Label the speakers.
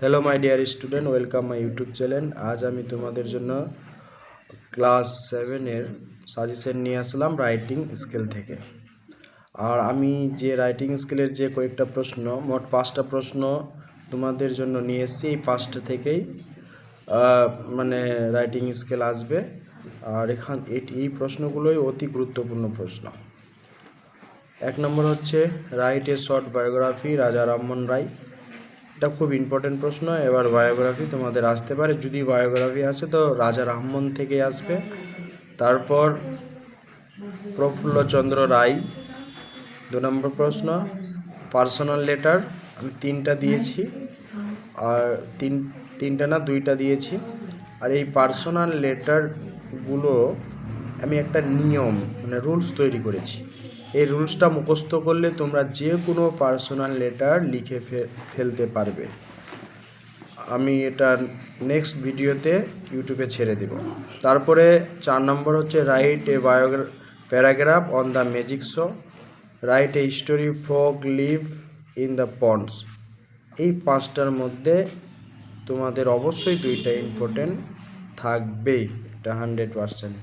Speaker 1: Hello my dear student, welcome my YouTube channel. আজ আমি তোমাদের জন্য ক্লাস 7-এর সাজেশন নিয়ে আসলাম রাইটিং স্কেল থেকে। আর আমি যে রাইটিং স্কেলের যে কয়েকটা প্রশ্ন, মোট 5টা প্রশ্ন তোমাদের জন্য নিয়ে এসেছি। এই 5টা থেকেই মানে রাইটিং স্কেল আসবে। আর এই প্রশ্নগুলোই অতি গুরুত্বপূর্ণ প্রশ্ন। 1 নম্বর হচ্ছে রাইট এ শর্ট বায়োগ্রাফি রাজা রামমোহন রায়। এটা খুব ইম্পর্টেন্ট প্রশ্ন। এবার বায়োগ্রাফি তোমাদের আসতে পারে, যদি বায়োগ্রাফি আসে তো রাজা রামমোহন থেকে আসবে। তারপর প্রফুল্লচন্দ্র রায়। 2 নম্বর প্রশ্ন পার্সোনাল লেটার। আমি 3টা দিয়েছি, আর তিনটা না 2টা দিয়েছি। আর এই পার্সোনাল লেটারগুলো আমি একটা নিয়ম মানে রুলস তৈরি করেছি। এই রুলসটা মুখস্থ করলে তোমরা যে কোনো পার্সোনাল লেটার লিখে ফেলতে পারবে। আমি এটা নেক্সট ভিডিওতে ইউটিউবে ছেড়ে দেব। তারপরে 4 নম্বর হচ্ছে write a paragraph on the magic show, write a story frog live in the ponds. এই 5টার মধ্যে তোমাদের অবশ্যই 2টা ইম্পর্টেন্ট থাকবেই, এটা 100%।